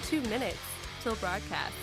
2 minutes till broadcast.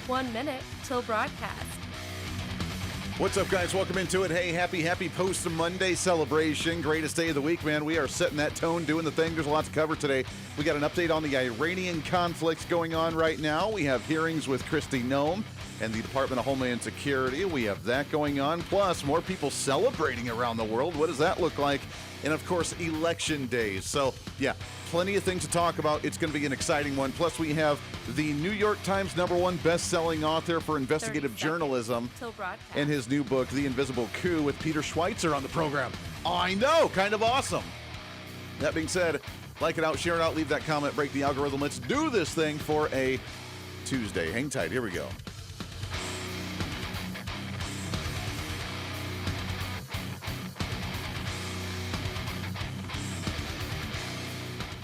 One minute till broadcast. What's up, guys? Welcome into it. Hey, happy post-Monday celebration. Greatest day of the week, man. We are setting that tone, doing the thing. There's a lot to cover today. We got an update on the Iranian conflicts going on right now. We have hearings with Kristi Noem and the Department of Homeland Security. We have that going on. Plus, more people celebrating around the world. What does that look like? And, of course, election days. So, yeah, plenty of things to talk about. It's going to be an exciting one. Plus, we have the New York Times #1 best-selling author for investigative journalism and his new book, The Invisible Coup, with Peter Schweitzer on the program. I know, kind of awesome. That being said, like it out, share it out, leave that comment, break the algorithm. Let's do this thing for a Tuesday. Hang tight. Here we go.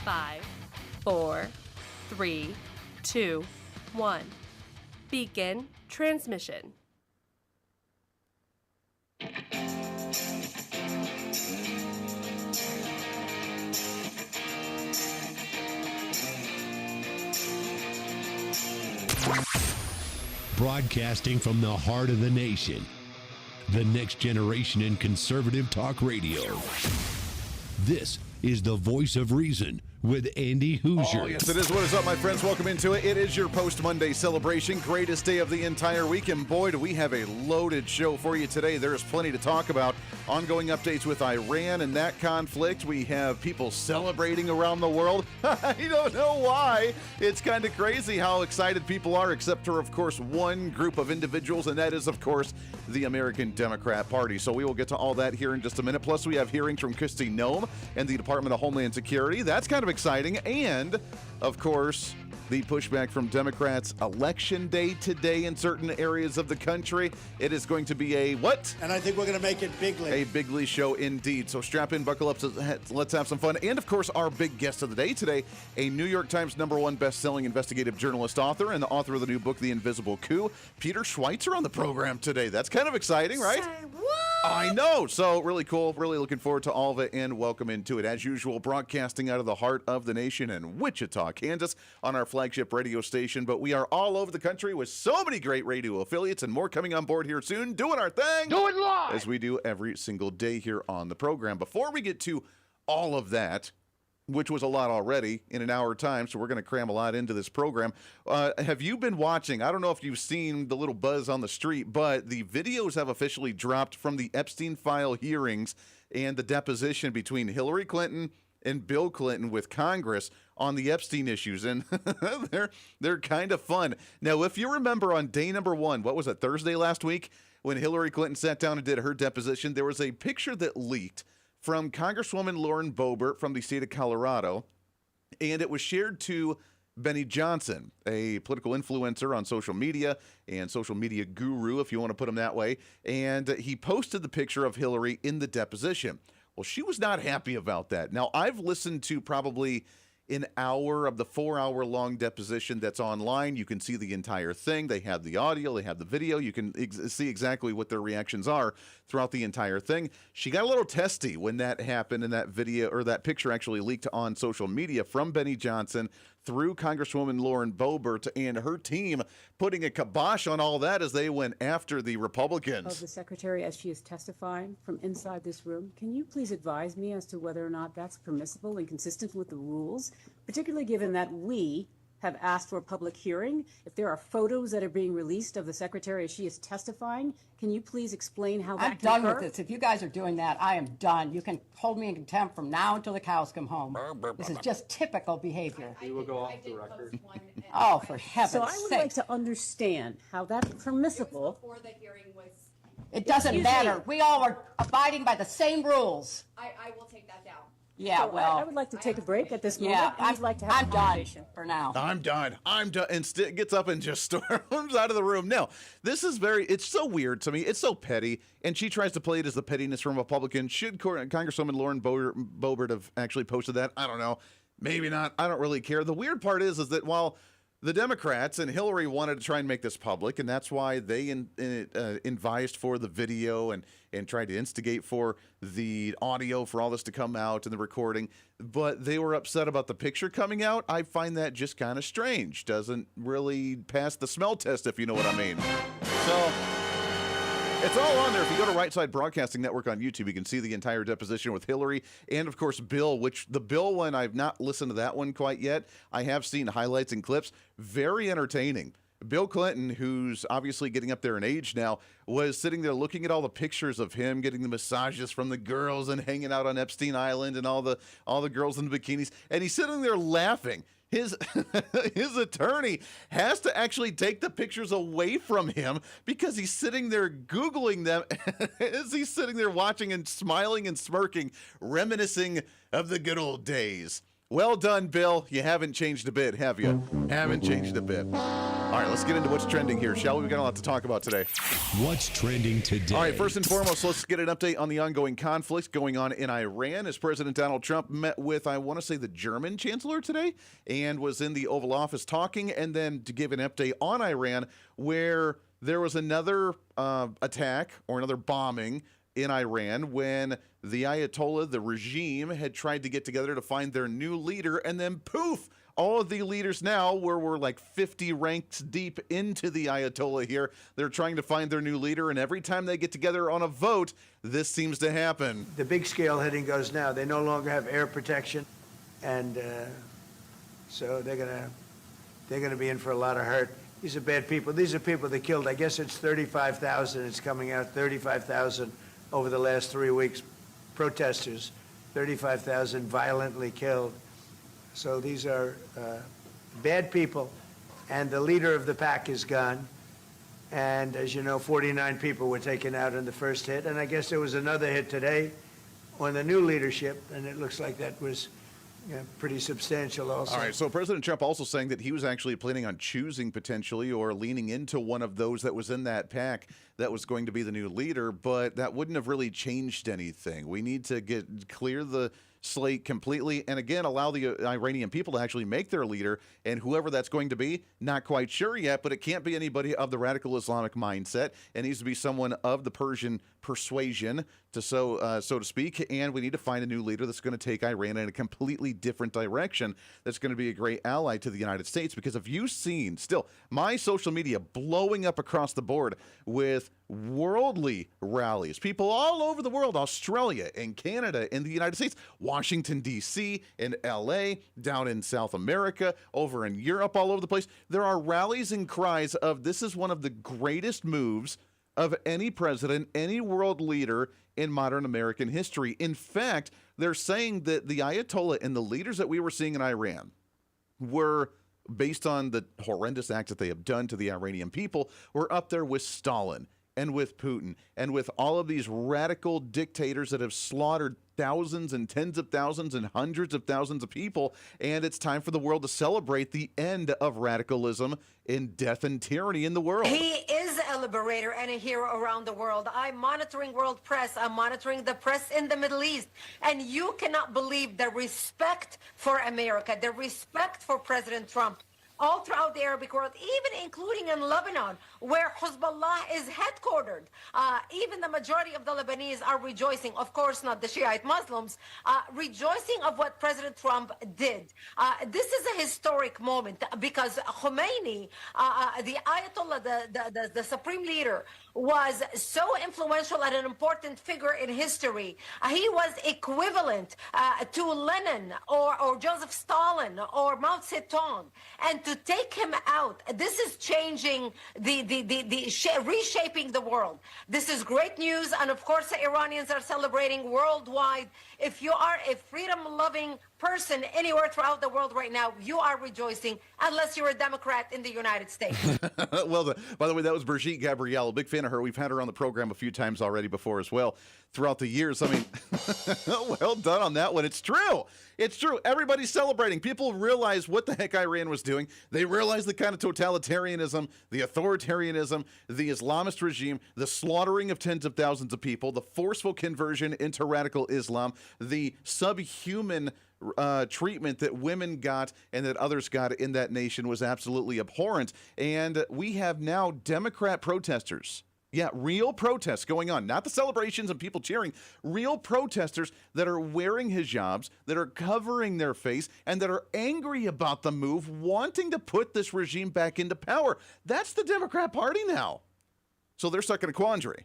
Five, 4, 3, 2, 1. Begin transmission. Broadcasting from the heart of the nation, the next generation in conservative talk radio. This is the Voice of Reason with Andy Hooser. Oh, yes, it is. What is up, my friends? Welcome into it. It is your post-Monday celebration. Greatest day of the entire week. And boy, do we have a loaded show for you today. There is plenty to talk about. Ongoing updates with Iran and that conflict. We have people celebrating around the world. I don't know why. It's kind of crazy how excited people are, except for, of course, one group of individuals, and that is, of course, the American Democrat Party. So we will get to all that here in just a minute. Plus, we have hearings from Kristi Noem and the Department of Homeland Security. That's kind of exciting. And, of course, the pushback from Democrats. Election day today in certain areas of the country. It is going to be a what? And I think we're going to make it bigly. A bigly show indeed. So strap in, buckle up, let's have some fun. And, of course, our big guest of the day today, a New York Times #1 best-selling investigative journalist author and the author of the new book, The Invisible Coup, Peter Schweitzer on the program today. That's kind of exciting, right? Say what? I know. So really cool. Really looking forward to all of it, and welcome into it. As usual, broadcasting out of the heart of the nation in Wichita, Kansas, on our flagship radio station. But we are all over the country with so many great radio affiliates and more coming on board here soon, doing our thing. Do it live! As we do every single day here on the program. Before we get to all of that, which was a lot already in an hour time, so we're going to cram a lot into this program. Have you been watching? I don't know if you've seen the little buzz on the street, but the videos have officially dropped from the Epstein file hearings and the deposition between Hillary Clinton and Bill Clinton with Congress on the Epstein issues, and they're kind of fun. Now, if you remember on day #1, what was it, Thursday last week, when Hillary Clinton sat down and did her deposition, there was a picture that leaked from Congresswoman Lauren Boebert from the state of Colorado, and it was shared to Benny Johnson, a political influencer on social media and social media guru, if you want to put him that way, and he posted the picture of Hillary in the deposition. Well, she was not happy about that. Now, I've listened to probably an hour of the 4-hour-long deposition that's online. You can see the entire thing. They have the audio. They have the video. You can see exactly what their reactions are throughout the entire thing. She got a little testy when that happened, and that video, or that picture, actually leaked on social media from Benny Johnson through Congresswoman Lauren Boebert and her team, putting a kibosh on all that as they went after the Republicans. Of the Secretary as she is testifying from inside this room. Can you please advise me as to whether or not that's permissible and consistent with the rules, particularly given that we have asked for a public hearing. If there are photos that are being released of the secretary as she is testifying, can you please explain how that I'm can done occur? with this. If you guys are doing that, I am done. You can hold me in contempt from now until the cows come home. This is just typical behavior. We will go off the record. Oh, for heaven's So I would like sake. to understand how that's permissible. Before the hearing was, It doesn't Excuse matter. me. We all are abiding by the same rules. I will take that down. Yeah, So well, I would like to take a break at this moment. yeah, and I'd like to have I'm a done conversation. for now. I'm done. And gets up and just storms out of the room. No, this is it's so weird to me. It's so petty. And she tries to play it as the pettiness from Republicans. Should Congresswoman Lauren Boebert have actually posted that? I don't know. Maybe not. I don't really care. The weird part is that while the Democrats and Hillary wanted to try and make this public, and that's why they advised for the video and tried to instigate for the audio for all this to come out and the recording, but they were upset about the picture coming out. I find that just kind of strange. Doesn't really pass the smell test, if you know what I mean. So it's all on there. If you go to Right Side Broadcasting Network on YouTube, you can see the entire deposition with Hillary and, of course, Bill, which the Bill one, I've not listened to that one quite yet. I have seen highlights and clips. Very entertaining. Bill Clinton, who's obviously getting up there in age now, was sitting there looking at all the pictures of him getting the massages from the girls and hanging out on Epstein Island and all the girls in the bikinis. And he's sitting there laughing. His attorney has to actually take the pictures away from him because he's sitting there Googling them as he's sitting there watching and smiling and smirking, reminiscing of the good old days. Well done, Bill. You haven't changed a bit, have you? Haven't changed a bit. All right, let's get into what's trending here, shall we? We've got a lot to talk about today. What's trending today? All right, first and foremost, let's get an update on the ongoing conflict going on in Iran as President Donald Trump met with, I want to say, the German chancellor today and was in the Oval Office talking, and then to give an update on Iran where there was another attack or another bombing in Iran when the Ayatollah, the regime, had tried to get together to find their new leader, and then poof, all of the leaders now, where we're like 50 ranks deep into the Ayatollah here, they're trying to find their new leader, and every time they get together on a vote, this seems to happen. The big scale hitting goes now. They no longer have air protection, and so they're gonna be in for a lot of hurt. These are bad people. These are people that killed. I guess it's 35,000. It's coming out 35,000 over the last 3 weeks. Protesters, 35,000 violently killed. So these are bad people, and the leader of the pack is gone. And as you know, 49 people were taken out in the first hit, and I guess there was another hit today on the new leadership, and it looks like that was pretty substantial also. All right, so President Trump also saying that he was actually planning on choosing potentially or leaning into one of those that was in that pack that was going to be the new leader, but that wouldn't have really changed anything. We need to clear the slate completely and again allow the Iranian people to actually make their leader, and whoever that's going to be, not quite sure yet, but it can't be anybody of the radical Islamic mindset. It needs to be someone of the Persian persuasion, so to speak, and we need to find a new leader that's going to take Iran in a completely different direction that's going to be a great ally to the United States. Because if you've seen still my social media blowing up across the board with worldly rallies, people all over the world, Australia and Canada and the United States, Washington, D.C., and L.A., down in South America, over in Europe, all over the place, there are rallies and cries of this is one of the greatest moves of any president, any world leader in modern American history. In fact, they're saying that the Ayatollah and the leaders that we were seeing in Iran were, based on the horrendous acts that they have done to the Iranian people, were up there with Stalin and with Putin and with all of these radical dictators that have slaughtered thousands and tens of thousands and hundreds of thousands of people. And it's time for the world to celebrate the end of radicalism and death and tyranny in the world. He is a liberator and a hero around the world. I'm monitoring world press. I'm monitoring the press in the Middle East. And you cannot believe the respect for America, the respect for President Trump, all throughout the Arabic world, even including in Lebanon, where Hezbollah is headquartered. Even the majority of the Lebanese are rejoicing, of course not the Shiite Muslims, rejoicing of what President Trump did. This is a historic moment because Khomeini, the Ayatollah, the supreme leader, was so influential and an important figure in history. He was equivalent to Lenin or Joseph Stalin or Mao Zedong. And to take him out. This is changing reshaping the world. This is great news, and of course the Iranians are celebrating worldwide. If you are a freedom-loving person anywhere throughout the world right now, you are rejoicing, unless you're a Democrat in the United States. Well, by the way, that was Brigitte Gabrielle. Big fan of her. We've had her on the program a few times already before as well throughout the years. I mean, well done on that one. It's true. It's true. Everybody's celebrating. People realize what the heck Iran was doing. They realize the kind of totalitarianism, the authoritarianism, the Islamist regime, the slaughtering of tens of thousands of people, the forceful conversion into radical Islam, the subhuman treatment that women got and that others got in that nation was absolutely abhorrent. And we have now Democrat protesters. Yeah, real protests going on, not the celebrations and people cheering, real protesters that are wearing hijabs, that are covering their face, and that are angry about the move, wanting to put this regime back into power. That's the Democrat Party now. So they're stuck in a quandary.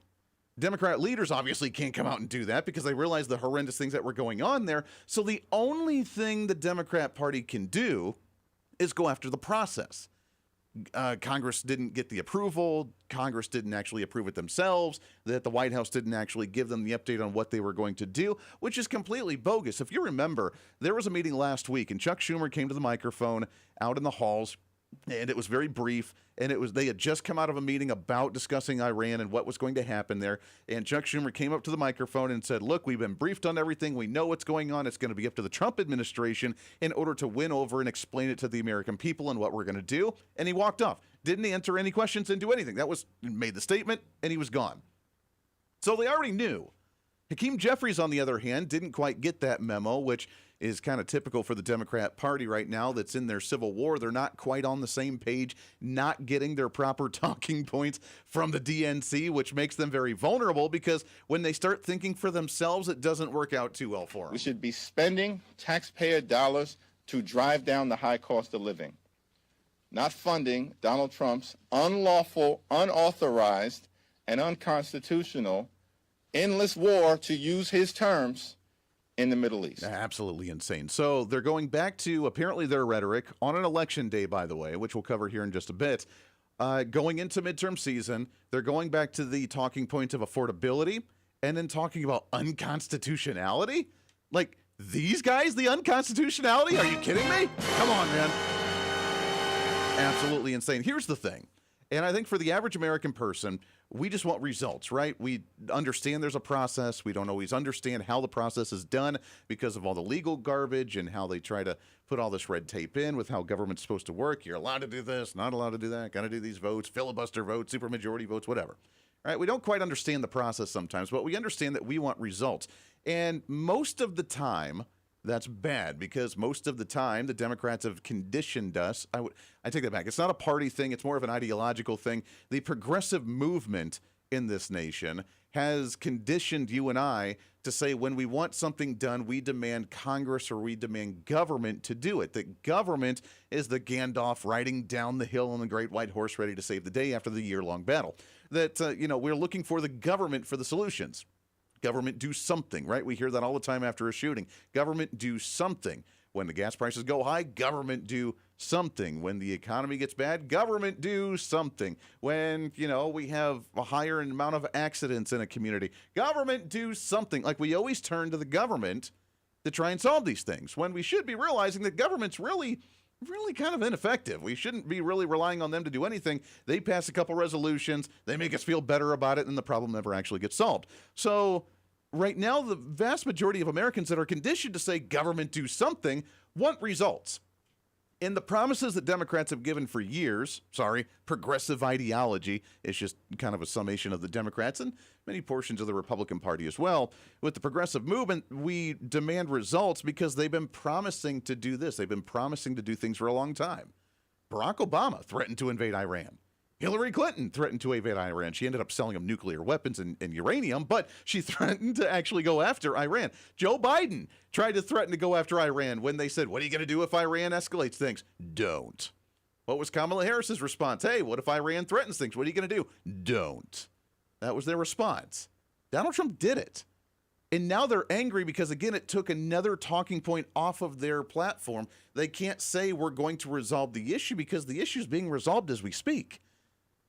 Democrat leaders obviously can't come out and do that because they realize the horrendous things that were going on there. So the only thing the Democrat Party can do is go after the process. Congress didn't get the approval. Congress didn't actually approve it themselves. That the White House didn't actually give them the update on what they were going to do, which is completely bogus. If you remember, there was a meeting last week, and Chuck Schumer came to the microphone out in the halls, and it was very brief. And they had just come out of a meeting about discussing Iran and what was going to happen there. And Chuck Schumer came up to the microphone and said, look, we've been briefed on everything. We know what's going on. It's going to be up to the Trump administration in order to win over and explain it to the American people and what we're going to do. And he walked off. Didn't answer any questions, didn't do anything. Made the statement, and he was gone. So they already knew. Hakeem Jeffries, on the other hand, didn't quite get that memo, which is kind of typical for the Democrat Party right now that's in their civil war. They're not quite on the same page, not getting their proper talking points from the DNC, which makes them very vulnerable because when they start thinking for themselves, it doesn't work out too well for them. We should be spending taxpayer dollars to drive down the high cost of living, not funding Donald Trump's unlawful, unauthorized, and unconstitutional endless war, to use his terms, in the Middle East. Absolutely insane. So they're going back to apparently their rhetoric on an election day, by the way, which we'll cover here in just a bit. Going into midterm season, they're going back to the talking point of affordability and then talking about unconstitutionality. Like these guys, the unconstitutionality? Are you kidding me? Come on, man. Absolutely insane. Here's the thing. And I think for the average American person, we just want results, right? We understand there's a process. We don't always understand how the process is done because of all the legal garbage and how they try to put all this red tape in with how government's supposed to work. You're allowed to do this, not allowed to do that, got to do these votes, filibuster votes, supermajority votes, whatever. All right, we don't quite understand the process sometimes, but we understand that we want results. And most of the time, that's bad because most of the time the Democrats have conditioned us. I take that back. It's not a party thing. It's more of an ideological thing. The progressive movement in this nation has conditioned you and I to say when we want something done, we demand Congress or we demand government to do it. That government is the Gandalf riding down the hill on the great white horse ready to save the day after the year-long battle. That, we're looking for the government for the solutions. Government do something, right? We hear that all the time after a shooting. Government do something. When the gas prices go high, government do something. When the economy gets bad, government do something. When, we have a higher amount of accidents in a community, government do something. Like we always turn to the government to try and solve these things when we should be realizing that government's really kind of ineffective. We shouldn't be really relying on them to do anything. They pass a couple resolutions. They make us feel better about it, and the problem never actually gets solved. So right now, the vast majority of Americans that are conditioned to say government do something want results. And the promises that Democrats have given for years, progressive ideology is just kind of a summation of the Democrats and many portions of the Republican Party as well. With the progressive movement, we demand results because they've been promising to do this. They've been promising to do things for a long time. Barack Obama threatened to invade Iran. Hillary Clinton threatened to invade Iran. She ended up selling them nuclear weapons and uranium, but she threatened to actually go after Iran. Joe Biden tried to threaten to go after Iran when they said, what are you going to do if Iran escalates things? Don't. What was Kamala Harris's response? Hey, what if Iran threatens things? What are you going to do? Don't. That was their response. Donald Trump did it. And now they're angry because, again, it took another talking point off of their platform. They can't say we're going to resolve the issue because the issue is being resolved as we speak.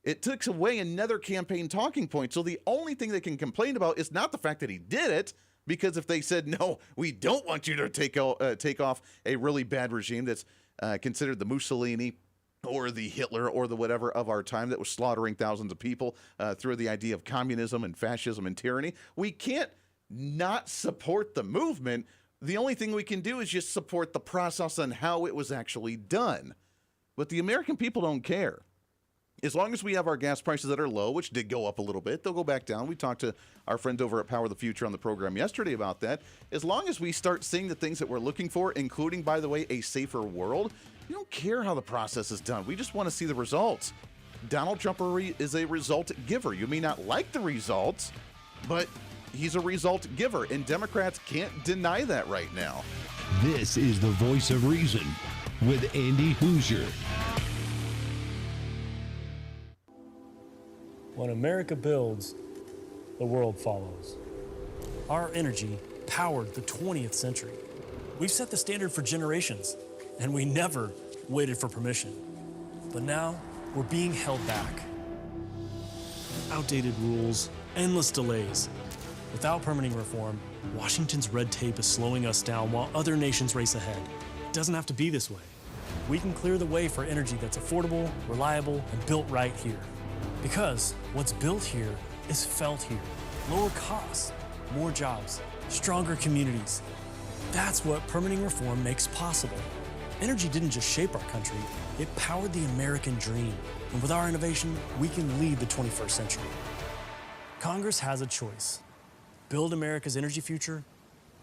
It took away another campaign talking point. So the only thing they can complain about is not the fact that he did it, because if they said, no, we don't want you to take off a really bad regime that's considered the Mussolini or the Hitler or the whatever of our time that was slaughtering thousands of people through the idea of communism and fascism and tyranny, we can't not support the movement. The only thing we can do is just support the process and how it was actually done. But the American people don't care. As long as we have our gas prices that are low, which did go up a little bit, they'll go back down. We talked to our friends over at Power of the Future on the program yesterday about that. As long as we start seeing the things that we're looking for, including, by the way, a safer world, we don't care how the process is done. We just want to see the results. Donald Trump is a result giver. You may not like the results, but he's a result giver, and Democrats can't deny that right now. This is the Voice of Reason with Andy Hooser. When America builds, the world follows. Our energy powered the 20th century. We've set the standard for generations, and we never waited for permission. But now, we're being held back. Outdated rules, endless delays. Without permitting reform, Washington's red tape is slowing us down while other nations race ahead. It doesn't have to be this way. We can clear the way for energy that's affordable, reliable, and built right here. Because what's built here is felt here. Lower costs, more jobs, stronger communities. That's what permitting reform makes possible. Energy didn't just shape our country, it powered the American dream. And with our innovation, we can lead the 21st century. Congress has a choice. Build America's energy future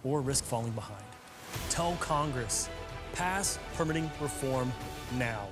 or risk falling behind. Tell Congress, pass permitting reform now.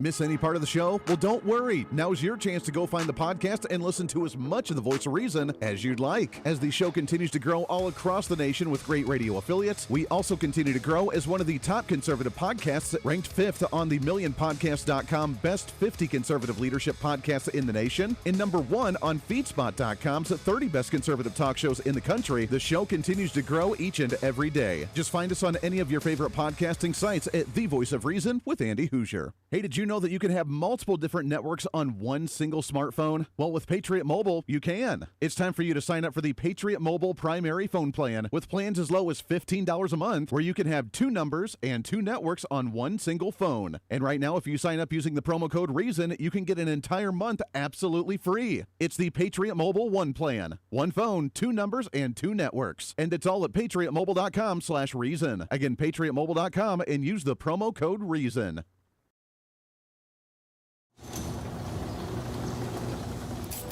Miss any part of the show? Well, don't worry. Now's your chance to go find the podcast and listen to as much of the Voice of Reason as you'd like. As the show continues to grow all across the nation with great radio affiliates, we also continue to grow as one of the top conservative podcasts, ranked 5th on the MillionPodcast.com Best 50 Conservative Leadership Podcasts in the nation, and number 1 on FeedSpot.com's 30 Best Conservative Talk Shows in the country. The show continues to grow each and every day. Just find us on any of your favorite podcasting sites at The Voice of Reason with Andy Hooser. Hey, did you know that you can have multiple different networks on one single smartphone? Well, with Patriot Mobile, you can. It's time for you to sign up for the Patriot Mobile primary phone plan with plans as low as $15 a month, where you can have 2 numbers and 2 networks on one single phone. And right now, if you sign up using the promo code REASON, you can get an entire month absolutely free. It's the Patriot Mobile One plan. 1 phone, 2 numbers, and 2 networks. And it's all at patriotmobile.com/reason. Again, patriotmobile.com, and use the promo code REASON.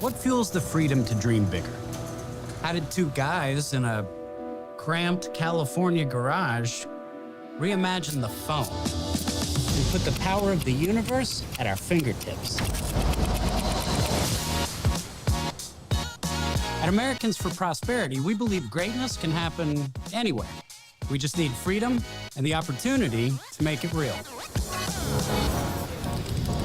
What fuels the freedom to dream bigger? How did 2 guys in a cramped California garage reimagine the phone and put the power of the universe at our fingertips? At Americans for Prosperity, we believe greatness can happen anywhere. We just need freedom and the opportunity to make it real.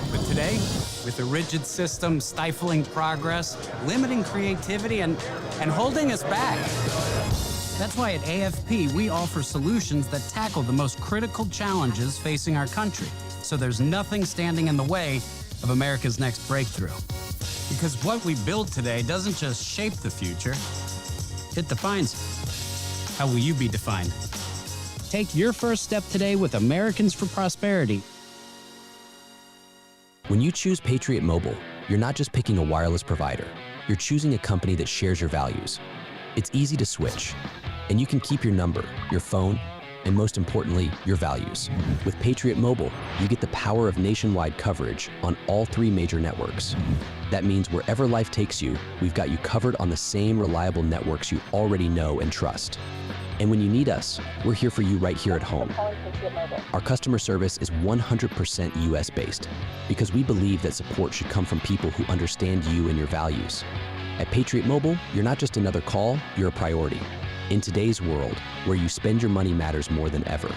But today, with a rigid system stifling progress, limiting creativity, and holding us back. That's why at AFP, we offer solutions that tackle the most critical challenges facing our country, so there's nothing standing in the way of America's next breakthrough. Because what we build today doesn't just shape the future, it defines it. How will you be defined? Take your first step today with Americans for Prosperity. When you choose Patriot Mobile, you're not just picking a wireless provider. You're choosing a company that shares your values. It's easy to switch, and you can keep your number, your phone, and most importantly, your values. With Patriot Mobile, you get the power of nationwide coverage on all 3 major networks. That means wherever life takes you, we've got you covered on the same reliable networks you already know and trust. And when you need us, we're here for you right here at home. Our customer service is 100% US-based because we believe that support should come from people who understand you and your values. At Patriot Mobile, you're not just another call, you're a priority. In today's world, where you spend your money matters more than ever,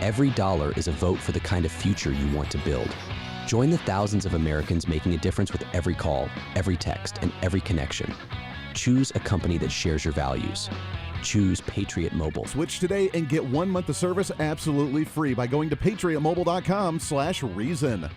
every dollar is a vote for the kind of future you want to build. Join the thousands of Americans making a difference with every call, every text, and every connection. Choose a company that shares your values. Choose Patriot Mobile. Switch today and get 1 month of service absolutely free by going to patriotmobile.com/reason.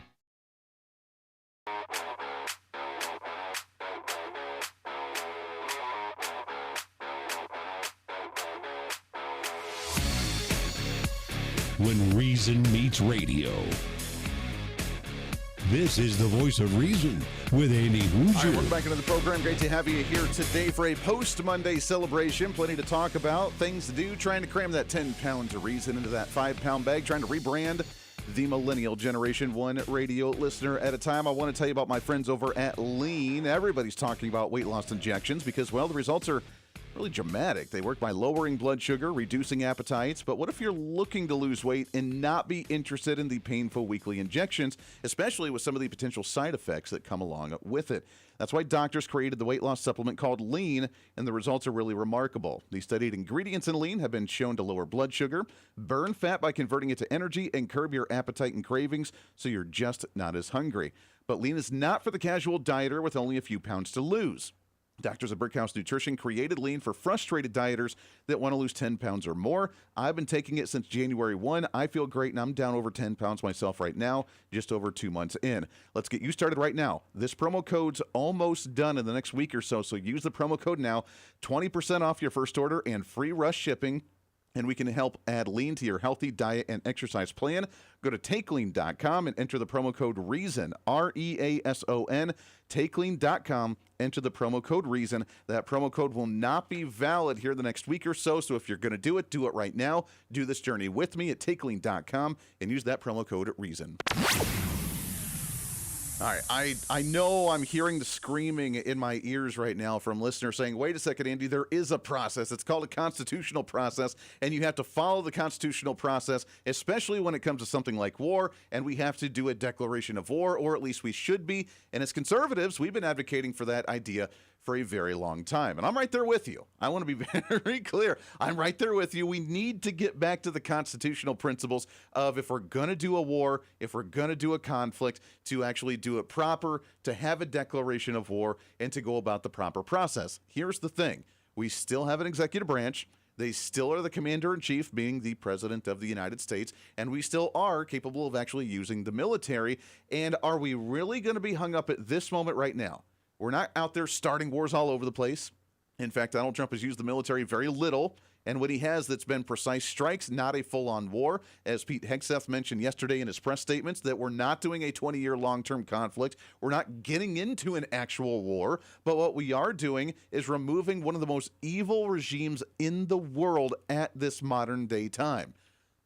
When reason meets radio. This is the voice of reason with Andy Hooser. All right, welcome back into the program. Great to have you here today for a post-Monday celebration. Plenty to talk about, things to do, trying to cram that 10 pounds of reason into that 5-pound bag, trying to rebrand the millennial generation, one radio listener at a time. I want to tell you about my friends over at Lean. Everybody's talking about weight loss injections because, well, the results are really dramatic. They work by lowering blood sugar, reducing appetites. But what if you're looking to lose weight and not be interested in the painful weekly injections, especially with some of the potential side effects that come along with it? That's why doctors created the weight loss supplement called Lean, and the results are really remarkable. The studied ingredients in Lean have been shown to lower blood sugar, burn fat by converting it to energy, and curb your appetite and cravings so you're just not as hungry. But Lean is not for the casual dieter with only a few pounds to lose. Doctors at Brickhouse Nutrition created Lean for frustrated dieters that want to lose 10 pounds or more. I've been taking it since January 1. I feel great, and I'm down over 10 pounds myself right now, just over 2 months in. Let's get you started right now. This promo code's almost done in the next week or so use the promo code now. 20% off your first order and free rush shipping. And we can help add Lean to your healthy diet and exercise plan. Go to TakeLean.com and enter the promo code REASON, REASON, TakeLean.com. Enter the promo code REASON. That promo code will not be valid here the next week or so. So if you're going to do it right now. Do this journey with me at TakeLean.com and use that promo code REASON. All right, I know I'm hearing the screaming in my ears right now from listeners saying, wait a second, Andy, there is a process. It's called a constitutional process, and you have to follow the constitutional process, especially when it comes to something like war, and we have to do a declaration of war, or at least we should be. And as conservatives, we've been advocating for that idea for a very long time. And I'm right there with you. I want to be very clear. I'm right there with you. We need to get back to the constitutional principles of if we're going to do a war, if we're going to do a conflict, to actually do it proper, to have a declaration of war, and to go about the proper process. Here's the thing. We still have an executive branch. They still are the commander-in-chief, being the president of the United States, and we still are capable of actually using the military. And are we really going to be hung up at this moment right now? We're not out there starting wars all over the place. In fact, Donald Trump has used the military very little, and what he has, that's been precise strikes, not a full-on war. As Pete Hegseth mentioned yesterday in his press statements, that we're not doing a 20-year long-term conflict. We're not getting into an actual war, but what we are doing is removing one of the most evil regimes in the world at this modern-day time.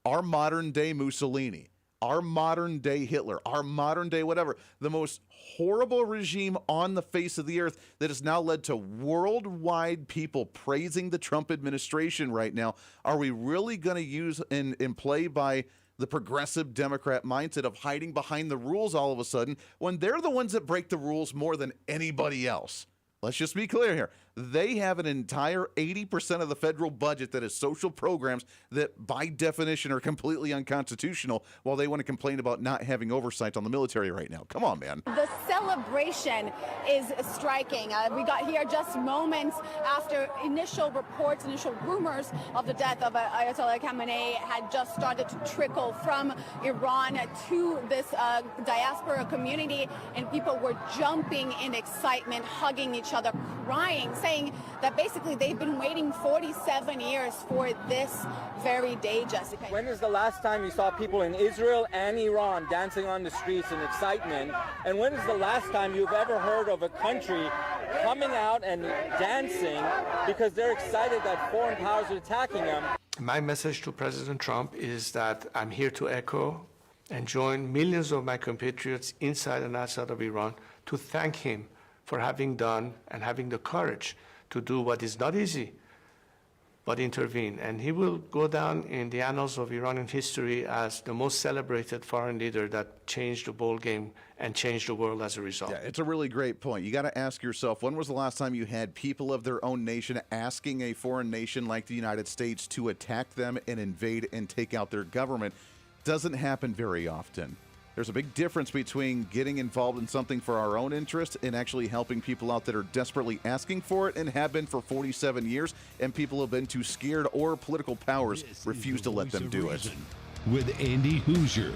Our modern-day Mussolini, our modern-day Hitler, our modern-day whatever, the most horrible regime on the face of the earth that has now led to worldwide people praising the Trump administration right now. Are we really going to use and play by the progressive Democrat mindset of hiding behind the rules all of a sudden when they're the ones that break the rules more than anybody else? Let's just be clear here. They have an entire 80% of the federal budget that is social programs that by definition are completely unconstitutional, while they want to complain about not having oversight on the military right now. Come on, man. The celebration is striking. We got here just moments after initial reports, initial rumors of the death of Ayatollah Khamenei had just started to trickle from Iran to this diaspora community, and people were jumping in excitement, hugging each other, crying, saying that basically they've been waiting 47 years for this very day, Jessica. When is the last time you saw people in Israel and Iran dancing on the streets in excitement? And when is the last time you've ever heard of a country coming out and dancing because they're excited that foreign powers are attacking them? My message to President Trump is that I'm here to echo and join millions of my compatriots inside and outside of Iran to thank him for having done and having the courage to do what is not easy, but intervene. And he will go down in the annals of Iranian history as the most celebrated foreign leader that changed the ball game and changed the world as a result. Yeah, it's a really great point. You got to ask yourself, when was the last time you had people of their own nation asking a foreign nation like the United States to attack them and invade and take out their government? Doesn't happen very often. There's a big difference between getting involved in something for our own interest and actually helping people out that are desperately asking for it and have been for 47 years, and people have been too scared or political powers refuse to let them do it. With Andy Hooser.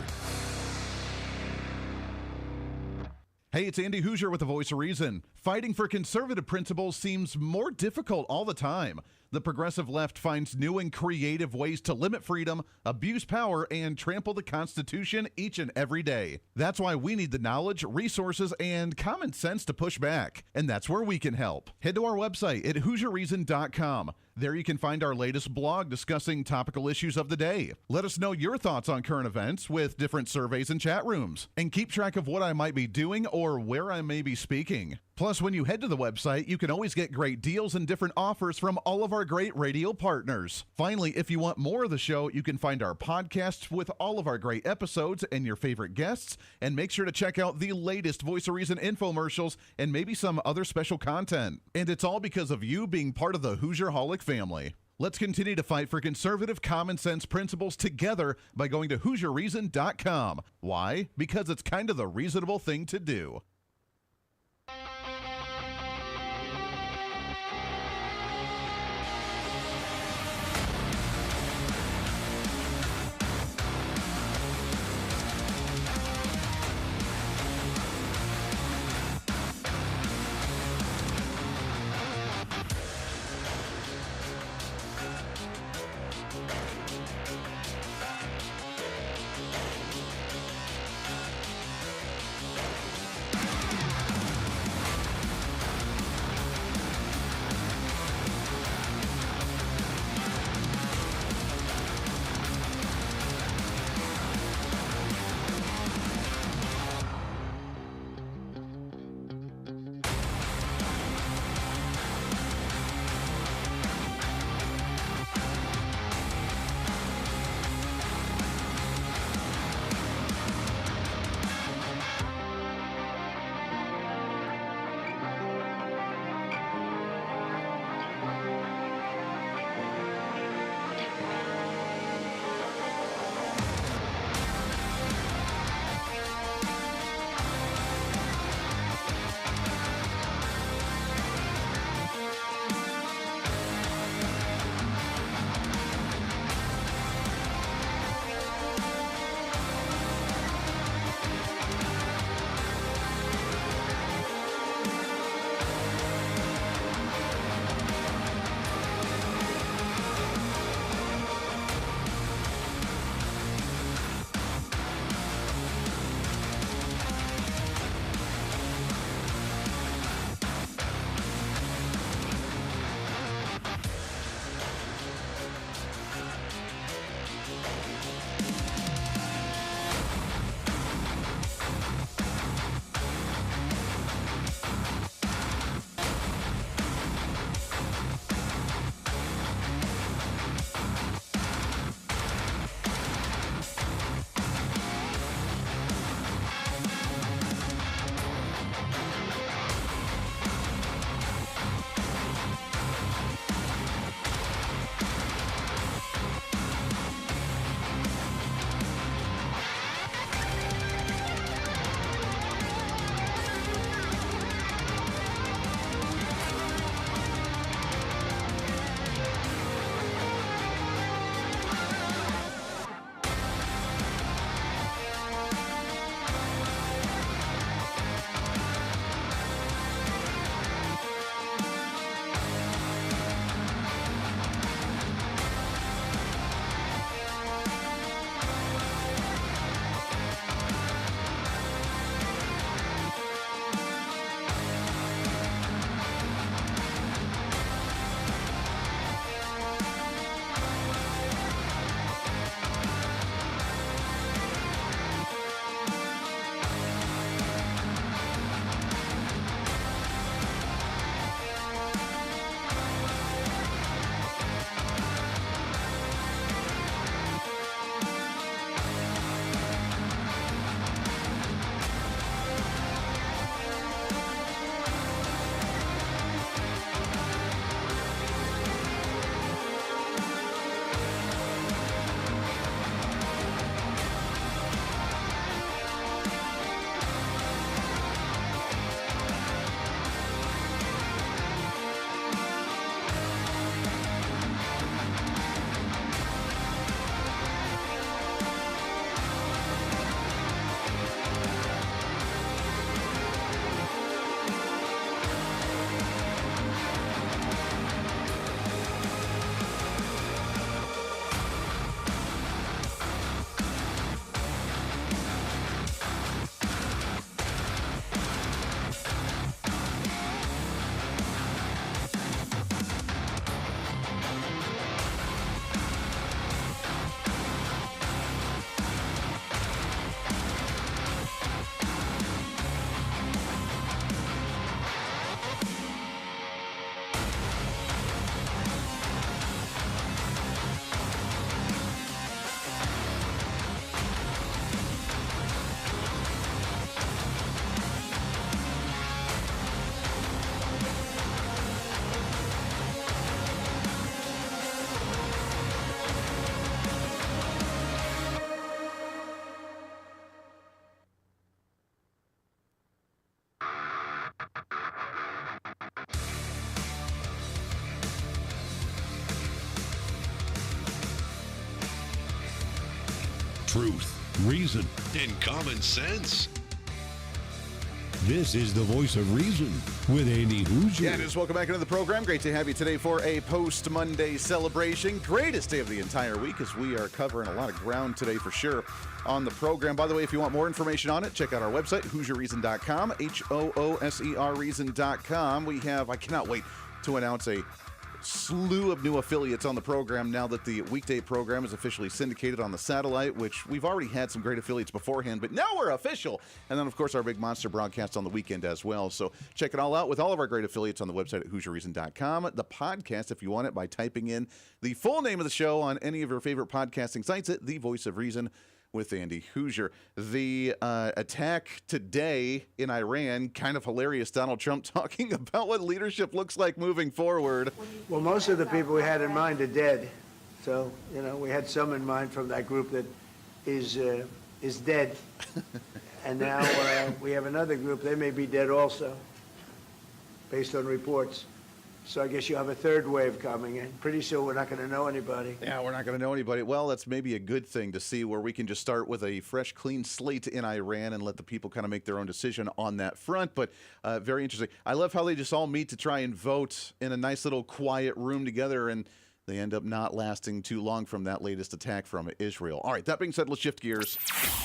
Hey, it's Andy Hooser with the Voice of Reason. Fighting for conservative principles seems more difficult all the time. The progressive left finds new and creative ways to limit freedom, abuse power, and trample the Constitution each and every day. That's why we need the knowledge, resources, and common sense to push back. And that's where we can help. Head to our website at HooserReason.com. There you can find our latest blog discussing topical issues of the day. Let us know your thoughts on current events with different surveys and chat rooms. And keep track of what I might be doing or where I may be speaking. Plus, when you head to the website, you can always get great deals and different offers from all of our great radio partners. Finally, if you want more of the show, you can find our podcasts with all of our great episodes and your favorite guests. And make sure to check out the latest Voice of Reason infomercials and maybe some other special content. And it's all because of you being part of the Hoosier-holic family. Let's continue to fight for conservative common sense principles together by going to HooserReason.com. Why? Because it's kind of the reasonable thing to do. Truth, reason, and common sense. This is the Voice of Reason with Andy Hooser. Yeah, just welcome back into the program. Great to have you today for a post-Monday celebration. Greatest day of the entire week as we are covering a lot of ground today for sure on the program. By the way, if you want more information on it, check out our website, HooserReason.com, HOOSER Reason.com. I cannot wait to announce a slew of new affiliates on the program now that the weekday program is officially syndicated on the satellite, which we've already had some great affiliates beforehand, but now we're official. And then, of course, our big monster broadcast on the weekend as well. So check it all out with all of our great affiliates on the website at HooserReason.com. The podcast, if you want it, by typing in the full name of the show on any of your favorite podcasting sites at The Voice of Reason with Andy Hooser. The attack today in Iran, kind of hilarious. Donald Trump talking about what leadership looks like moving forward. Well, most of the people we had in mind are dead. So, we had some in mind from that group that is dead. And now we have another group. They may be dead also, based on reports. So I guess you have a third wave coming in. Pretty soon we're not going to know anybody. Yeah, we're not going to know anybody. Well, that's maybe a good thing to see, where we can just start with a fresh, clean slate in Iran and let the people kind of make their own decision on that front. But very interesting. I love how they just all meet to try and vote in a nice little quiet room together, and they end up not lasting too long from that latest attack from Israel. All right, that being said, let's shift gears.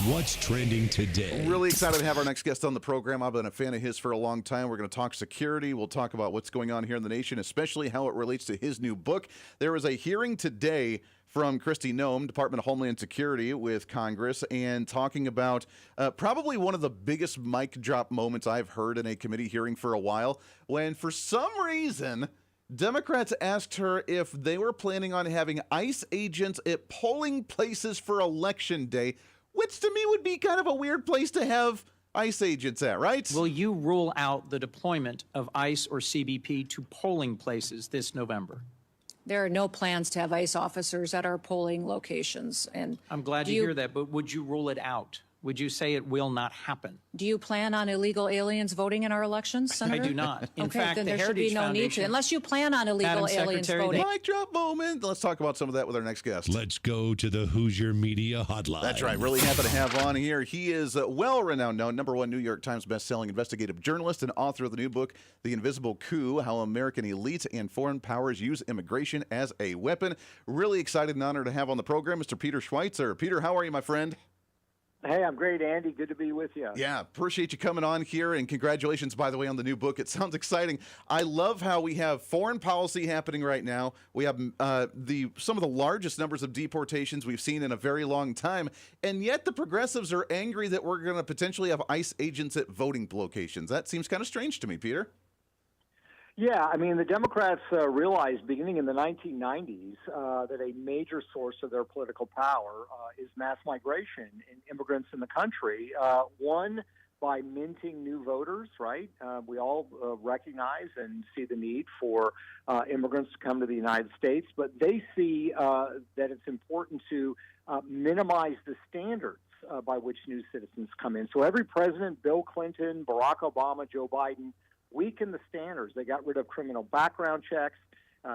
What's trending today? Really excited to have our next guest on the program. I've been a fan of his for a long time. We're going to talk security. We'll talk about what's going on here in the nation, especially how it relates to his new book. There is a hearing today from Kristi Noem, Department of Homeland Security, with Congress, and talking about probably one of the biggest mic drop moments I've heard in a committee hearing for a while, when for some reason Democrats asked her if they were planning on having ICE agents at polling places for Election Day, which to me would be kind of a weird place to have ICE agents at, right? Will you rule out the deployment of ICE or CBP to polling places this November? There are no plans to have ICE officers at our polling locations. And I'm glad to hear that, but would you rule it out? Would you say it will not happen? Do you plan on illegal aliens voting in our elections, Senator? I do not. In okay, fact, then the there Heritage should be no need to, unless you plan on illegal aliens voting. Mic drop moment. Let's talk about some of that with our next guest. Let's go to the Hoosier Media Hotline. That's right. Really happy to have on here. He is well-renowned, #1 New York Times bestselling investigative journalist and author of the new book, The Invisible Coup, How American Elites and Foreign Powers Use Immigration as a Weapon. Really excited and honored to have on the program Mr. Peter Schweitzer. Peter, how are you, my friend? Hey, I'm great, Andy. Good to be with you. Yeah, appreciate you coming on here, and congratulations, by the way, on the new book. It sounds exciting. I love how we have foreign policy happening right now. We have some of the largest numbers of deportations we've seen in a very long time, and yet the progressives are angry that we're going to potentially have ICE agents at voting locations. That seems kind of strange to me, Peter. Yeah, I mean, the Democrats realized beginning in the 1990s that a major source of their political power is mass migration and immigrants in the country. One, by minting new voters, right? We all recognize and see the need for immigrants to come to the United States, but they see that it's important to minimize the standards by which new citizens come in. So every president, Bill Clinton, Barack Obama, Joe Biden, weakened the standards. They got rid of criminal background checks.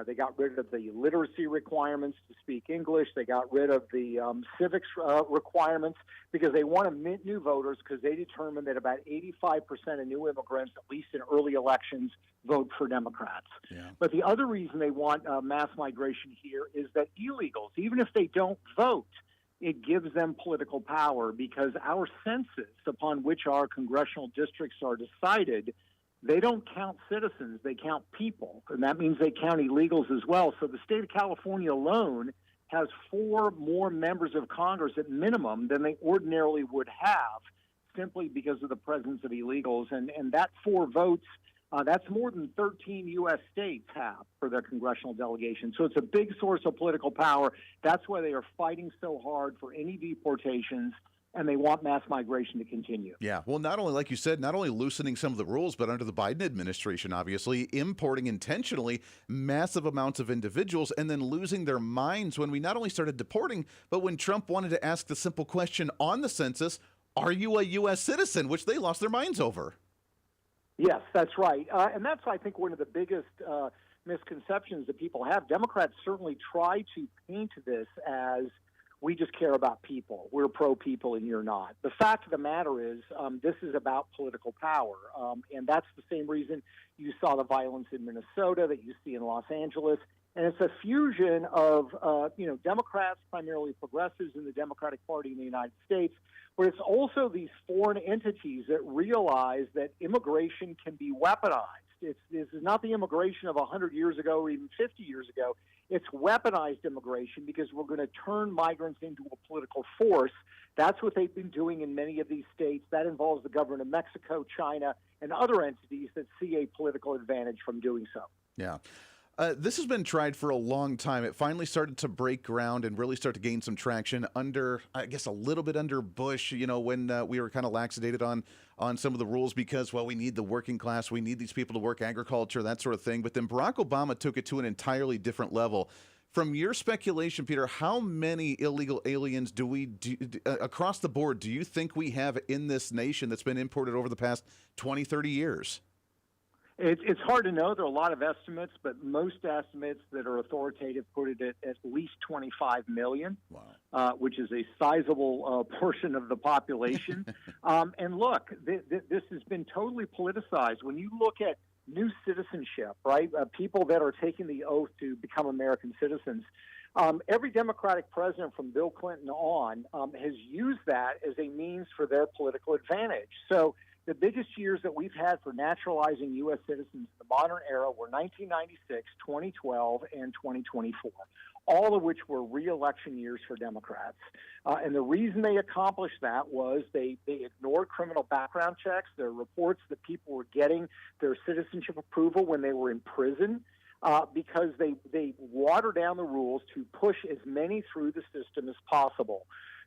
They got rid of the literacy requirements to speak English. They got rid of the civics requirements because they want to mint new voters, because they determined that about 85% of new immigrants, at least in early elections, vote for Democrats. Yeah. But the other reason they want mass migration here is that illegals, even if they don't vote, it gives them political power, because our census upon which our congressional districts are decided, they don't count citizens, they count people, and that means they count illegals as well. So the state of California alone has 4 more members of Congress at minimum than they ordinarily would have, simply because of the presence of illegals. And that 4 votes, that's more than 13 U.S. states have for their congressional delegation. So it's a big source of political power. That's why they are fighting so hard for any deportations, and they want mass migration to continue. Yeah, well, not only, like you said, not only loosening some of the rules, but under the Biden administration, obviously, importing intentionally massive amounts of individuals and then losing their minds when we not only started deporting, but when Trump wanted to ask the simple question on the census, are you a U.S. citizen, which they lost their minds over. Yes, that's right. And that's, I think, one of the biggest misconceptions that people have. Democrats certainly try to paint this as we just care about people. We're pro-people and you're not. The fact of the matter is this is about political power, and that's the same reason you saw the violence in Minnesota that you see in Los Angeles. And it's a fusion of, Democrats, primarily progressives in the Democratic Party in the United States, but it's also these foreign entities that realize that immigration can be weaponized. This is not the immigration of 100 years ago or even 50 years ago. It's weaponized immigration because we're going to turn migrants into a political force. That's what they've been doing in many of these states. That involves the government of Mexico, China, and other entities that see a political advantage from doing so. Yeah. This has been tried for a long time. It finally started to break ground and really start to gain some traction under, I guess, a little bit under Bush, when we were kind of laxated on some of the rules because, well, we need the working class. We need these people to work agriculture, that sort of thing. But then Barack Obama took it to an entirely different level. From your speculation, Peter, how many illegal aliens do we across the board do you think we have in this nation that's been imported over the past 20, 30 years? It's hard to know. There are a lot of estimates, but most estimates that are authoritative put it at least 25 million, which is a sizable portion of the population. And look, this has been totally politicized. When you look at new citizenship, right, people that are taking the oath to become American citizens, every Democratic president from Bill Clinton on has used that as a means for their political advantage. So the biggest years that we've had for naturalizing U.S. citizens in the modern era were 1996, 2012, and 2024, all of which were re-election years for Democrats. And the reason they accomplished that was they ignored criminal background checks. There are reports that people were getting their citizenship approval when they were in prison because they water down the rules to push as many through the system as possible.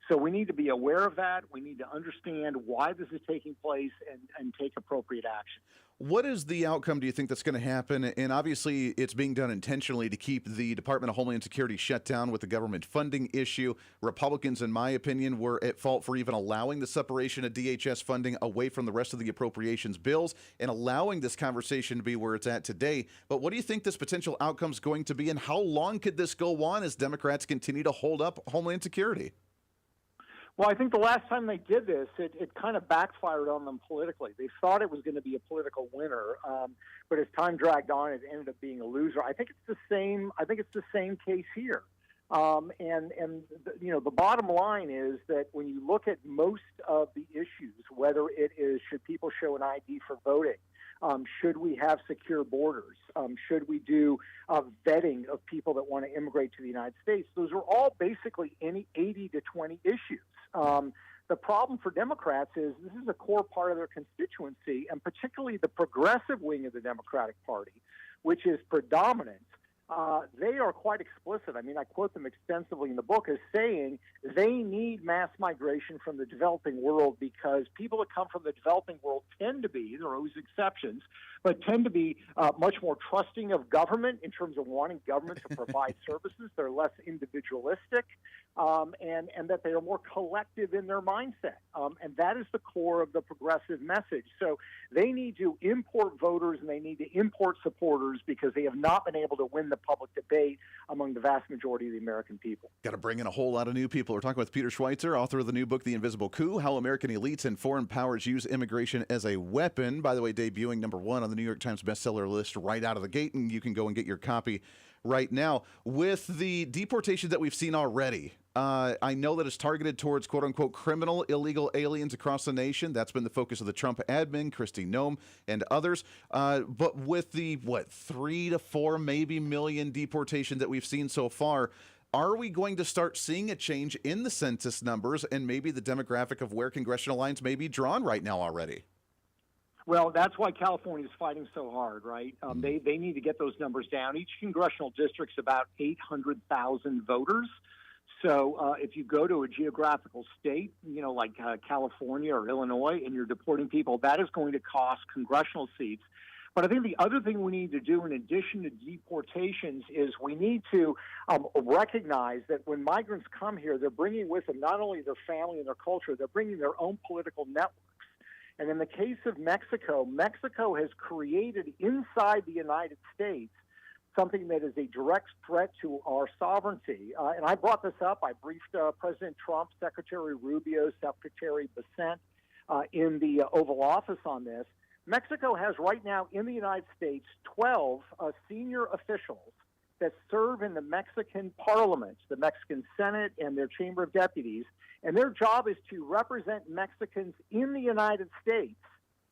So we need to be aware of that. We need to understand why this is taking place and take appropriate action. What is the outcome, do you think, that's going to happen? And obviously, it's being done intentionally to keep the Department of Homeland Security shut down with the government funding issue. Republicans, in my opinion, were at fault for even allowing the separation of DHS funding away from the rest of the appropriations bills and allowing this conversation to be where it's at today. But what do you think this potential outcome is going to be, and how long could this go on as Democrats continue to hold up Homeland Security? Well, I think the last time they did this, it kind of backfired on them politically. They thought it was going to be a political winner, but as time dragged on, it ended up being a loser. I think it's the same. I think it's the same case here. The bottom line is that when you look at most of the issues, whether it is should people show an ID for voting, should we have secure borders? Should we do vetting of people that want to immigrate to the United States? Those are all basically 80 to 20 issues. The problem for Democrats is this is a core part of their constituency, and particularly the progressive wing of the Democratic Party, which is predominant. They are quite explicit. I mean, I quote them extensively in the book as saying they need mass migration from the developing world because people that come from the developing world tend to be, there are always exceptions, but tend to be much more trusting of government in terms of wanting government to provide services. They're less individualistic, and that they are more collective in their mindset. And that is the core of the progressive message. So they need to import voters and they need to import supporters because they have not been able to win the public debate among the vast majority of the American people. Got to bring in a whole lot of new people. We're talking with Peter Schweitzer, author of the new book, The Invisible Coup, How American Elites and Foreign Powers Use Immigration as a Weapon. By the way, debuting #1 on the New York Times bestseller list right out of the gate, and you can go and get your copy right now. With the deportations that we've seen already, I know that it's targeted towards quote-unquote criminal illegal aliens across the nation. That's been the focus of the Trump admin, Kristi Noem, and others. But with the, 3 to 4 maybe million deportations that we've seen so far, are we going to start seeing a change in the census numbers and maybe the demographic of where congressional lines may be drawn right now already? Well, that's why California is fighting so hard, right? They need to get those numbers down. Each congressional district's about 800,000 voters. So if you go to a geographical state, like California or Illinois, and you're deporting people, that is going to cost congressional seats. But I think the other thing we need to do in addition to deportations is we need to recognize that when migrants come here, they're bringing with them not only their family and their culture, they're bringing their own political networks. And in the case of Mexico, Mexico has created inside the United States something that is a direct threat to our sovereignty. And I brought this up. I briefed President Trump, Secretary Rubio, Secretary Bessent in the Oval Office on this. Mexico has right now in the United States 12 senior officials that serve in the Mexican Parliament, the Mexican Senate, and their Chamber of Deputies, and their job is to represent Mexicans in the United States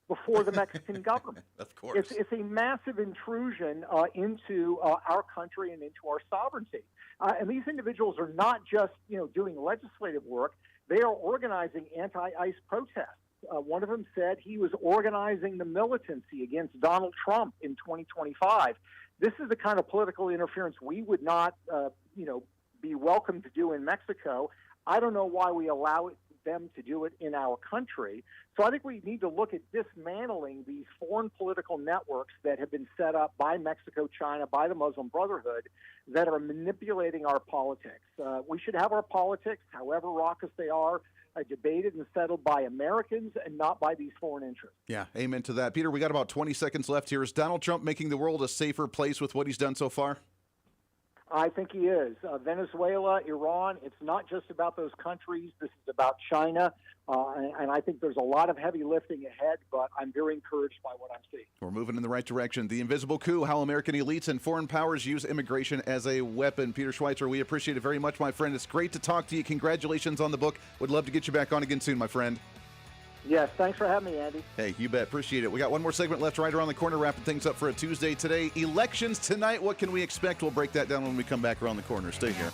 before the Mexican government. Of course. It's a massive intrusion into our country and into our sovereignty. And these individuals are not just, doing legislative work. They are organizing anti-ICE protests. One of them said he was organizing the militancy against Donald Trump in 2025. This is the kind of political interference we would not, be welcome to do in Mexico. I don't know why we allow them to do it in our country. So I think we need to look at dismantling these foreign political networks that have been set up by Mexico, China, by the Muslim Brotherhood that are manipulating our politics. We should have our politics, however raucous they are, debated and settled by Americans and not by these foreign interests. Yeah, amen to that. Peter, we got about 20 seconds left here. Is Donald Trump making the world a safer place with what he's done so far? I think he is. Venezuela, Iran, it's not just about those countries. This is about China. And I think there's a lot of heavy lifting ahead, but I'm very encouraged by what I'm seeing. We're moving in the right direction. The Invisible Coup, How American Elites and Foreign Powers Use Immigration as a Weapon. Peter Schweitzer, we appreciate it very much, my friend. It's great to talk to you. Congratulations on the book. Would love to get you back on again soon, my friend. Yes, thanks for having me, Andy. Hey, you bet. Appreciate it. We got one more segment left right around the corner, wrapping things up for a Tuesday today. Elections tonight. What can we expect? We'll break that down when we come back around the corner. Stay here.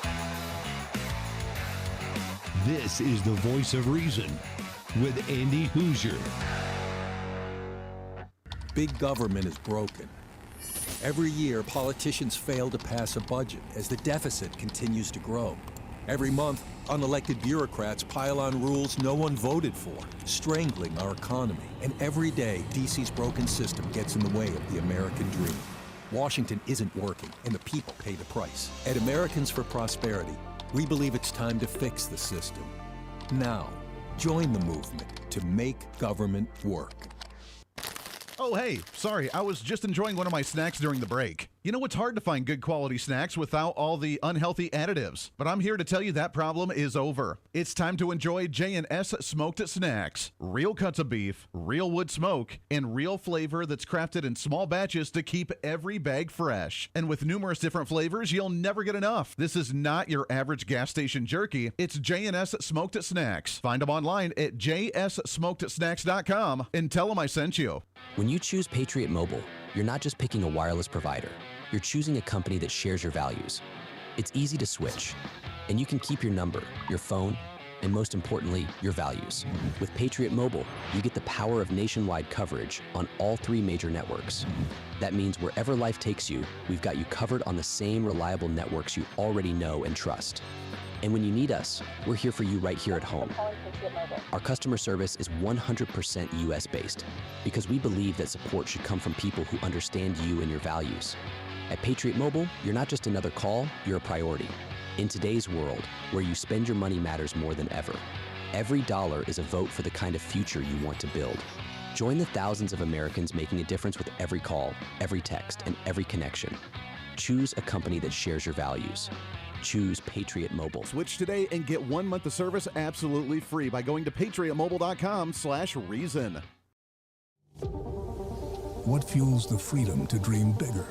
This is the Voice of Reason with Andy Hooser. Big government is broken. Every year, politicians fail to pass a budget as the deficit continues to grow. Every month, unelected bureaucrats pile on rules no one voted for, strangling our economy. And every day, DC's broken system gets in the way of the American dream. Washington isn't working, and the people pay the price. At Americans for Prosperity, we believe it's time to fix the system. Now, join the movement to make government work. Oh, hey, sorry, I was just enjoying one of my snacks during the break. You know, it's hard to find good quality snacks without all the unhealthy additives, but I'm here to tell you that problem is over. It's time to enjoy J&S Smoked Snacks. Real cuts of beef, real wood smoke, and real flavor that's crafted in small batches to keep every bag fresh. And with numerous different flavors, you'll never get enough. This is not your average gas station jerky. It's J&S Smoked Snacks. Find them online at jssmokedsnacks.com and tell them I sent you. When you choose Patriot Mobile, you're not just picking a wireless provider. You're choosing a company that shares your values. It's easy to switch, and you can keep your number, your phone, and most importantly, your values. With Patriot Mobile, you get the power of nationwide coverage on all 3 major networks. That means wherever life takes you, we've got you covered on the same reliable networks you already know and trust. And when you need us, we're here for you right here at home. Our customer service is 100% US-based because we believe that support should come from people who understand you and your values. At Patriot Mobile, you're not just another call, you're a priority. In today's world, where you spend your money matters more than ever, every dollar is a vote for the kind of future you want to build. Join the thousands of Americans making a difference with every call, every text, and every connection. Choose a company that shares your values. Choose Patriot Mobile. Switch today and get 1 month of service absolutely free by going to patriotmobile.com/reason. What fuels the freedom to dream bigger?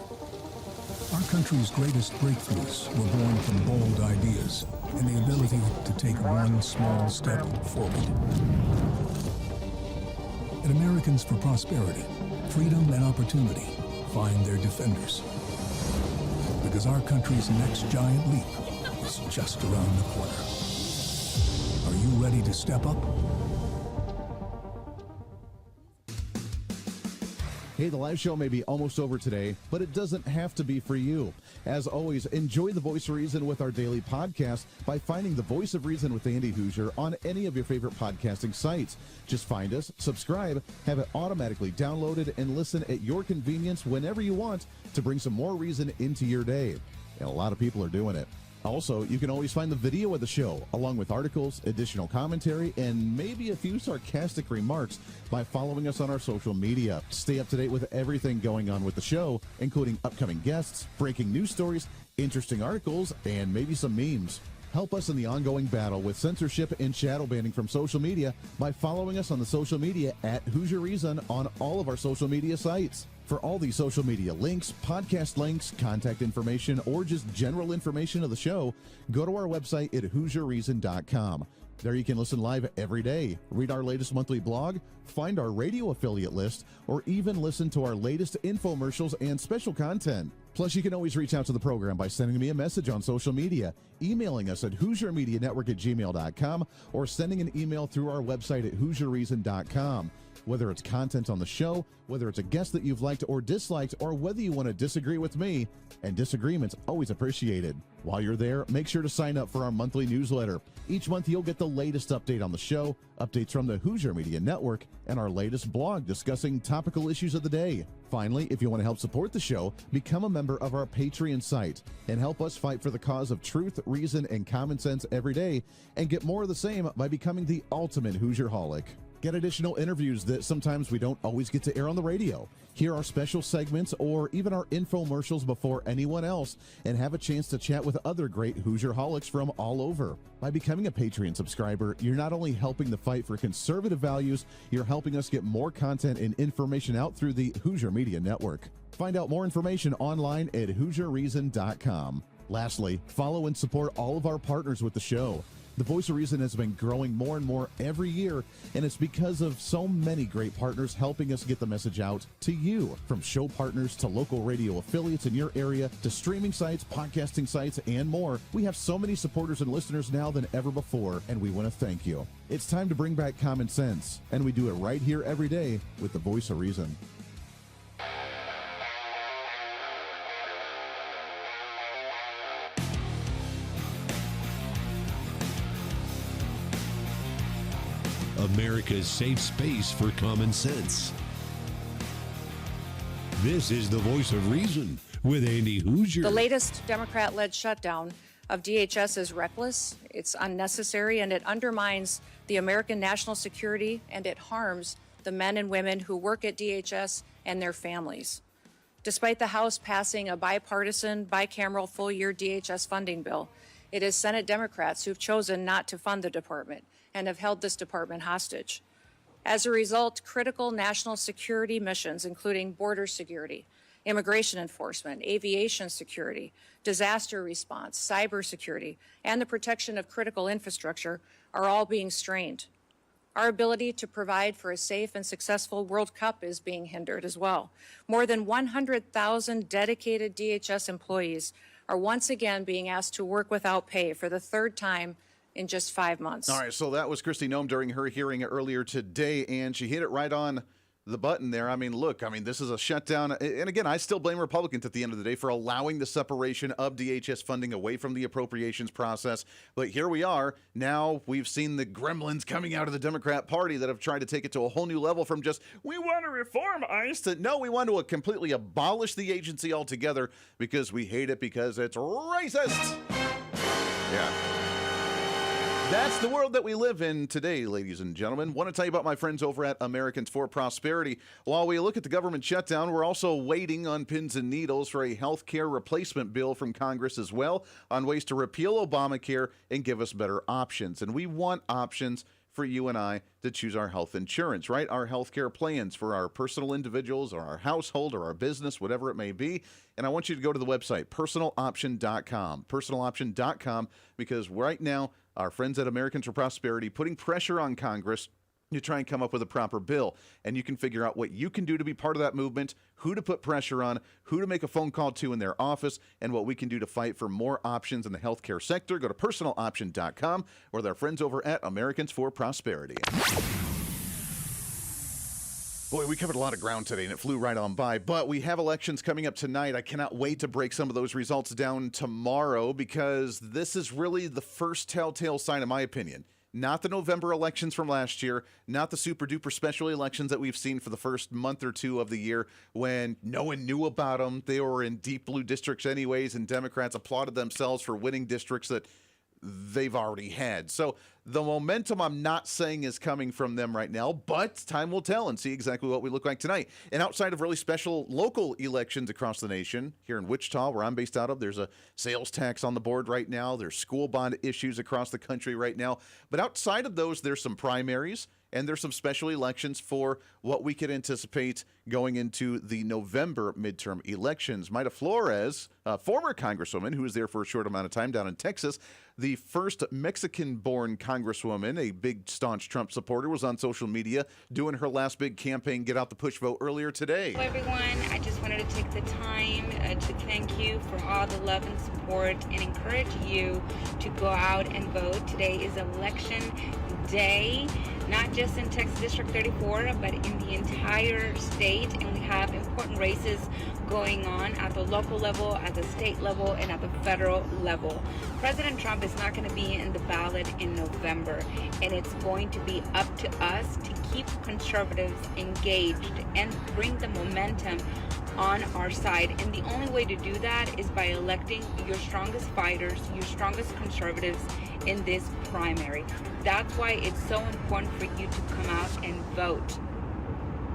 Our country's greatest breakthroughs were born from bold ideas and the ability to take one small step forward. At Americans for Prosperity, freedom and opportunity find their defenders. Because our country's next giant leap is just around the corner. Are you ready to step up? Hey, the live show may be almost over today, but it doesn't have to be for you. As always, enjoy the Voice of Reason with our daily podcast by finding the Voice of Reason with Andy Hooser on any of your favorite podcasting sites. Just find us, subscribe, have it automatically downloaded, and listen at your convenience whenever you want to bring some more reason into your day. And a lot of people are doing it. Also, you can always find the video of the show, along with articles, additional commentary, and maybe a few sarcastic remarks by following us on our social media. Stay up to date with everything going on with the show, including upcoming guests, breaking news stories, interesting articles, and maybe some memes. Help us in the ongoing battle with censorship and shadow banning from social media by following us on the social media at Hooser Reason on all of our social media sites. For all these social media links, podcast links, contact information, or just general information of the show, go to our website at HooserReason.com. There you can listen live every day, read our latest monthly blog, find our radio affiliate list, or even listen to our latest infomercials and special content. Plus, you can always reach out to the program by sending me a message on social media, emailing us at HooserMediaNetwork@gmail.com, or sending an email through our website at HooserReason.com. Whether it's content on the show, whether it's a guest that you've liked or disliked, or whether you want to disagree with me, and disagreement's always appreciated. While you're there, make sure to sign up for our monthly newsletter. Each month, you'll get the latest update on the show, updates from the Hooser Media Network, and our latest blog discussing topical issues of the day. Finally, if you want to help support the show, become a member of our Patreon site and help us fight for the cause of truth, reason, and common sense every day, and get more of the same by becoming the ultimate Hoosierholic. Get additional interviews that sometimes we don't always get to air on the radio. Hear our special segments or even our infomercials before anyone else, and have a chance to chat with other great Hoosierholics from all over. By becoming a Patreon subscriber, you're not only helping the fight for conservative values, you're helping us get more content and information out through the Hooser Media Network. Find out more information online at HooserReason.com. Lastly, follow and support all of our partners with the show. The Voice of Reason has been growing more and more every year, and it's because of so many great partners helping us get the message out to you. From show partners to local radio affiliates in your area to streaming sites, podcasting sites, and more, we have so many supporters and listeners now than ever before, and we want to thank you. It's time to bring back common sense, and we do it right here every day with the Voice of Reason. America's safe space for common sense. This is the Voice of Reason with Andy Hooser. The latest Democrat-led shutdown of DHS is reckless, it's unnecessary, and it undermines the American national security, and it harms the men and women who work at DHS and their families. Despite the House passing a bipartisan, bicameral full-year DHS funding bill, it is Senate Democrats who've chosen not to fund the department and have held this department hostage. As a result, critical national security missions, including border security, immigration enforcement, aviation security, disaster response, cybersecurity, and the protection of critical infrastructure, are all being strained. Our ability to provide for a safe and successful World Cup is being hindered as well. More than 100,000 dedicated DHS employees are once again being asked to work without pay for the third time in just 5 months. All right, so that was Kristi Noem during her hearing earlier today, and she hit it right on the button there. I mean, look, this is a shutdown. And again, I still blame Republicans at the end of the day for allowing the separation of DHS funding away from the appropriations process. But here we are. Now we've seen the gremlins coming out of the Democrat Party that have tried to take it to a whole new level from just, we want to reform ICE, to, no, we want to completely abolish the agency altogether because we hate it because it's racist. Yeah. That's the world that we live in today, ladies and gentlemen. Want to tell you about my friends over at Americans for Prosperity. While we look at the government shutdown, we're also waiting on pins and needles for a health care replacement bill from Congress as well on ways to repeal Obamacare and give us better options. And we want options for you and I to choose our health insurance, right? Our health care plans for our personal individuals or our household or our business, whatever it may be. And I want you to go to the website, personaloption.com, personaloption.com, because right now, our friends at Americans for Prosperity putting pressure on Congress to try and come up with a proper bill. And you can figure out what you can do to be part of that movement, who to put pressure on, who to make a phone call to in their office, and what we can do to fight for more options in the healthcare sector. Go to personaloption.com or their friends over at Americans for Prosperity. Boy, we covered a lot of ground today, and it flew right on by. But we have elections coming up tonight. I cannot wait to break some of those results down tomorrow, because this is really the first telltale sign, in my opinion, Not the November elections from last year, not the super-duper special elections that we've seen for the first month or two of the year when no one knew about them. They were in deep blue districts anyways, and Democrats applauded themselves for winning districts that they've already had. So the momentum, I'm not saying is coming from them right now, but time will tell and see exactly what we look like tonight. And outside of really special local elections across the nation, here in Wichita, where I'm based out of, there's a sales tax on the board right now. There's school bond issues across the country right now. But outside of those, there's some primaries and there's some special elections for what we could anticipate going into the November midterm elections. Maida Flores, a former congresswoman who was there for a short amount of time down in Texas, the first Mexican-born congresswoman, a big staunch Trump supporter, was on social media doing her last big campaign, Get Out the Push Vote, earlier today. Hello, everyone. I just wanted to take the time to thank you for all the love and support and encourage you to go out and vote. Today is election day, not just in Texas District 34, but in the entire state, and we have important races going on at the local level, at the state level, and at the federal level. President Trump is not going to be in the ballot in November, and it's going to be up to us to keep conservatives engaged and bring the momentum on our side. And the only way to do that is by electing your strongest fighters, your strongest conservatives in this primary. That's why it's so important for you to come out and vote.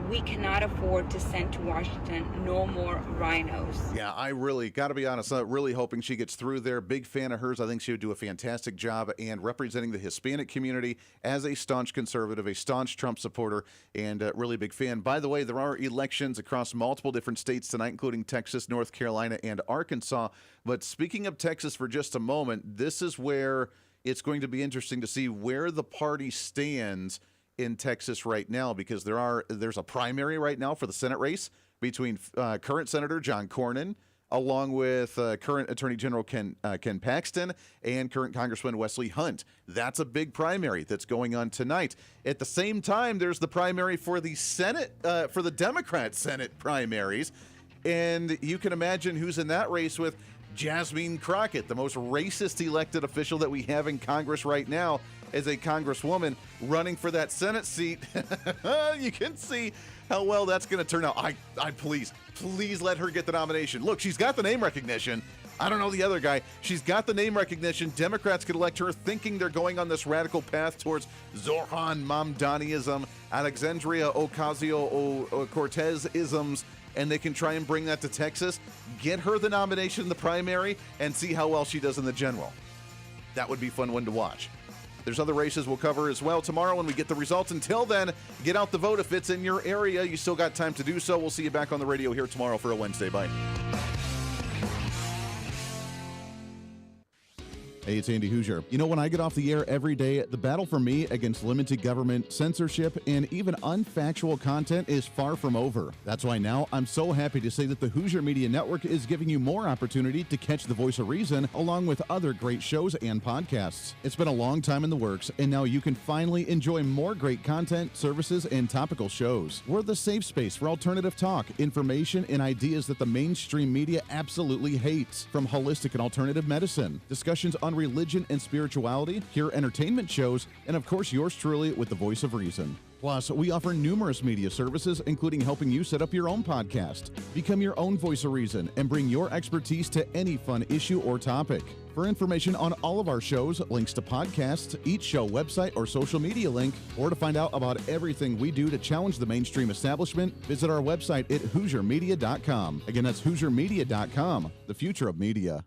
We cannot afford to send to Washington no more rhinos. Yeah, I really, got to be honest, I'm really hoping she gets through there. Big fan of hers. I think she would do a fantastic job and representing the Hispanic community as a staunch conservative, a staunch Trump supporter, and a really big fan. By the way, there are elections across multiple different states tonight, including Texas, North Carolina, and Arkansas. But speaking of Texas for just a moment, this is where it's going to be interesting to see where the party stands in Texas right now, because there's a primary right now for the Senate race between current Senator John Cornyn, along with current Attorney General Ken Paxton and current Congressman Wesley Hunt. That's a big primary that's going on tonight. At the same time, there's the primary for the Senate, for the Democrat Senate primaries, and you can imagine who's in that race with Jasmine Crockett, the most racist elected official that we have in Congress right now, as a congresswoman running for that Senate seat. You can see how well that's going to turn out. I please let her get the nomination. Look, she's got the name recognition. I don't know the other guy. She's got the name recognition. Democrats could elect her thinking they're going on this radical path towards Zoran Mamdaniism, Alexandria Ocasio-Cortez-isms, and they can try and bring that to Texas, get her the nomination in the primary, and see how well she does in the general. That would be a fun one to watch. There's other races we'll cover as well tomorrow when we get the results. Until then, get out the vote if it's in your area. You still got time to do so. We'll see you back on the radio here tomorrow for a Wednesday. Bye. Hey, it's Andy Hooser. You know, when I get off the air every day, the battle for me against limited government, censorship, and even unfactual content is far from over. That's why now I'm so happy to say that the Hooser Media Network is giving you more opportunity to catch the voice of reason along with other great shows and podcasts. It's been a long time in the works, and now you can finally enjoy more great content, services, and topical shows. We're the safe space for alternative talk, information, and ideas that the mainstream media absolutely hates. From holistic and alternative medicine, discussions on religion and spirituality, pure entertainment shows, and of course yours truly with the voice of reason. Plus, we offer numerous media services, including helping you set up your own podcast. Become your own voice of reason and bring your expertise to any fun issue or topic. For information on all of our shows, links to podcasts, each show website or social media link, or to find out about everything we do to challenge the mainstream establishment, visit our website at HooserMedia.com. Again, that's HooserMedia.com, the future of media.